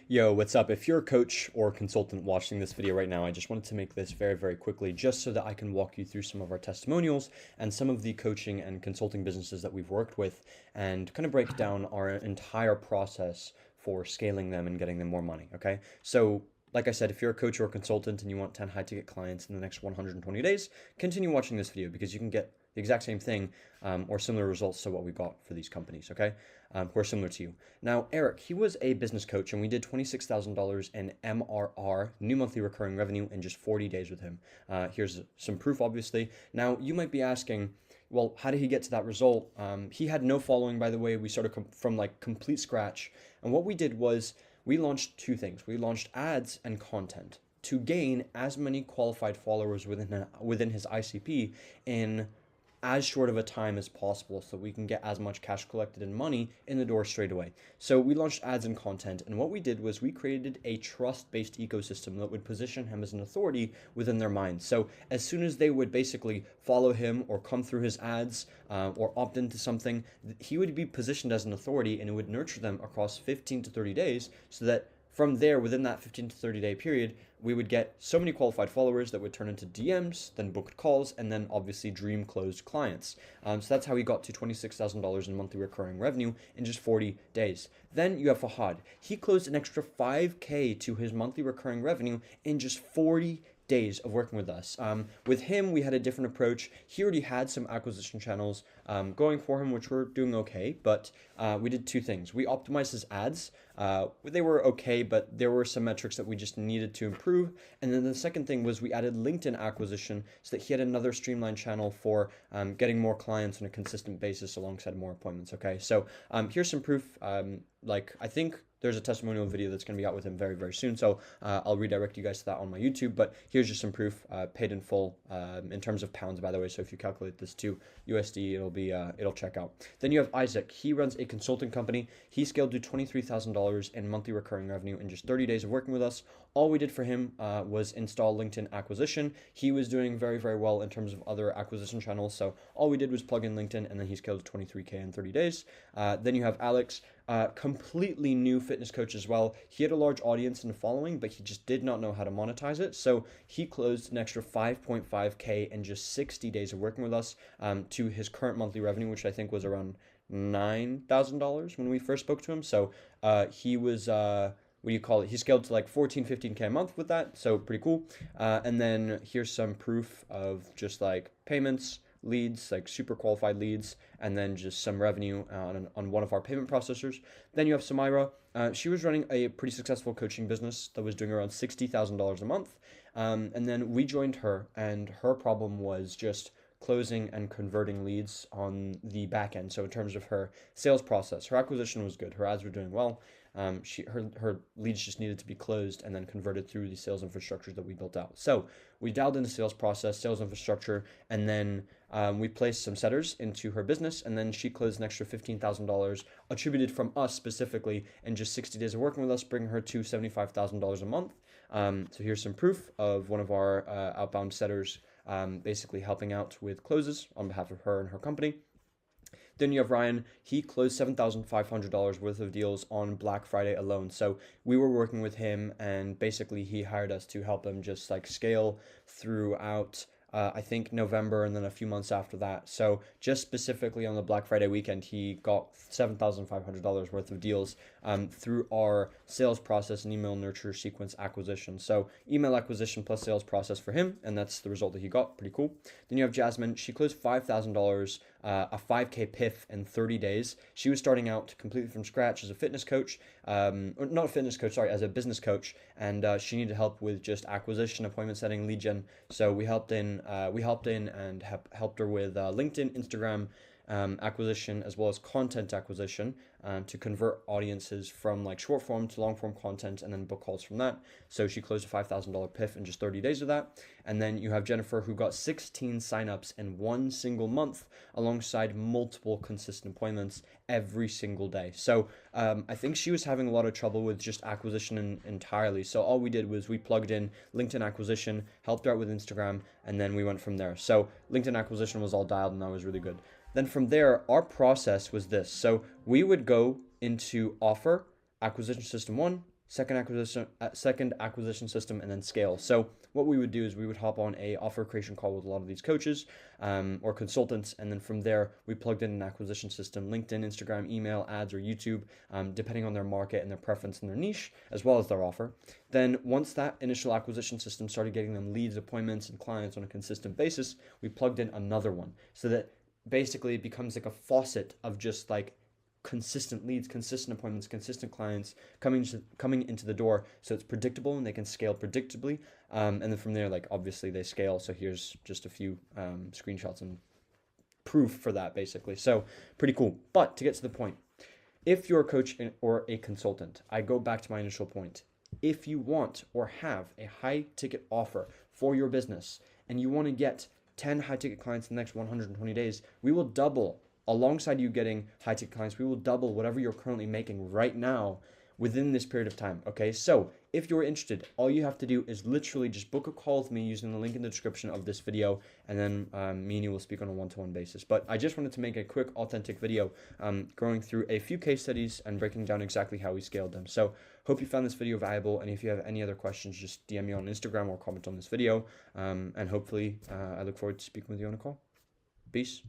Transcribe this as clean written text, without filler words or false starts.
Yo, what's up? If you're a coach or consultant watching this video right now, I just wanted to make this very, very quickly just so that I can walk you through some of our testimonials and some of the coaching and consulting businesses that we've worked with and kind of break down our entire process for scaling them and getting them more money, okay? So, like I said, if you're a coach or a consultant and you want 10 high ticket clients in the next 120 days, continue watching this video because you can get the exact same thing or similar results to what we got for these companies, okay? Who are similar to you. Now, Eric, he was a business coach and we did $26,000 in MRR, new monthly recurring revenue, in just 40 days with him. Here's some proof, obviously. Now, you might be asking, well, how did he get to that result? He had no following, by the way. We started from like complete scratch. And what we did was we launched two things. We launched ads and content to gain as many qualified followers within his ICP in as short of a time as possible so we can get as much cash collected and money in the door straight away. So we launched ads and content, and what we did was we created a trust-based ecosystem that would position him as an authority within their minds. So as soon as they would basically follow him or come through his ads or opt into something, he would be positioned as an authority, and it would nurture them across 15 to 30 days so that from there, within that 15 to 30 day period, we would get so many qualified followers that would turn into DMs, then booked calls, and then obviously dream closed clients. So that's how he got to $26,000 in monthly recurring revenue in just 40 days. Then you have Fahad. He closed an extra 5K to his monthly recurring revenue in just 40 days of working with us. With him, we had a different approach. He already had some acquisition channels going for him, which were doing okay, but we did two things. We optimized his ads. They were okay, but there were some metrics that we just needed to improve. And then the second thing was we added LinkedIn acquisition so that he had another streamlined channel for getting more clients on a consistent basis alongside more appointments, okay? So here's some proof. I think there's a testimonial video that's going to be out with him very, very soon. So I'll redirect you guys to that on my YouTube. But here's just some proof, paid in full in terms of pounds, by the way. So if you calculate this to USD, it'll check out. Then you have Isaac. He runs a consulting company. He scaled to $23,000 in monthly recurring revenue in just 30 days of working with us. All we did for him was install LinkedIn acquisition. He was doing very, very well in terms of other acquisition channels. So all we did was plug in LinkedIn, and then he scaled to 23K in 30 days. Then you have Alex. Completely new fitness coach as well. He had a large audience and following, but he just did not know how to monetize it. So he closed an extra 5.5K in just 60 days of working with us to his current monthly revenue, which I think was around $9,000 when we first spoke to him. So he was what do you call it? He scaled to like 14, 15K a month with that. So pretty cool. And then here's some proof of just like payments, leads, like super qualified leads, and then just some revenue on one of our payment processors. Then you have Samira. She was running a pretty successful coaching business that was doing around $60,000 a month. And then we joined her, and her problem was just closing and converting leads on the back end. So in terms of her sales process, her acquisition was good. Her ads were doing well. Her leads just needed to be closed and then converted through the sales infrastructure that we built out. So we dialed in the sales process, sales infrastructure, and then we placed some setters into her business, and then she closed an extra $15,000 attributed from us specifically in just 60 days of working with us, bringing her to $75,000 a month. So here's some proof of one of our outbound setters basically helping out with closes on behalf of her and her company. Then you have Ryan. He closed $7,500 worth of deals on Black Friday alone. So we were working with him, and basically he hired us to help him just like scale throughout I think November and then a few months after that. So just specifically on the Black Friday weekend, he got $7,500 worth of deals through our sales process and email nurture sequence acquisition. So email acquisition plus sales process for him, and that's the result that he got. Pretty cool. Then you have Jasmine. She closed $5,000, a 5K PIF in 30 days. She was starting out completely from scratch as a fitness coach, or not a fitness coach, sorry, as a business coach, and she needed help with just acquisition, appointment setting, lead gen. So we helped in and helped her with LinkedIn, Instagram acquisition, as well as content acquisition to convert audiences from like short form to long form content, and then book calls from that. So she closed a $5,000 PIF in just 30 days of that. And then you have Jennifer, who got 16 signups in one single month alongside multiple consistent appointments every single day. So I think she was having a lot of trouble with just acquisition entirely. So all we did was we plugged in LinkedIn acquisition, helped her out with Instagram, and then we went from there. So LinkedIn acquisition was all dialed, and that was really good. Then from there, our process was this. So we would go into offer, acquisition system 1, second acquisition system, and then scale. So what we would do is we would hop on a offer creation call with a lot of these coaches or consultants, and then from there we plugged in an acquisition system: LinkedIn, Instagram, email, ads, or YouTube, depending on their market and their preference and their niche, as well as their offer. Then once that initial acquisition system started getting them leads, appointments, and clients on a consistent basis, we plugged in another one, so that basically it becomes like a faucet of just like consistent leads, consistent appointments, consistent clients coming into the door, so it's predictable and they can scale predictably. And then from there, like obviously they scale. So here's just a few screenshots and proof for that, basically. So pretty cool. But to get to the point, if you're a coach or a consultant, I go back to my initial point. If you want or have a high ticket offer for your business and you want to get 10 high ticket clients in the next 120 days, we will double. Alongside you getting high ticket clients, we will double whatever you're currently making right now within this period of time. Okay, so if you're interested, all you have to do is literally just book a call with me using the link in the description of this video, and then me and you will speak on a one-to-one basis. But I just wanted to make a quick, authentic video going through a few case studies and breaking down exactly how we scaled them. So hope you found this video valuable, and if you have any other questions, just DM me on Instagram or comment on this video, and hopefully I look forward to speaking with you on a call. Peace.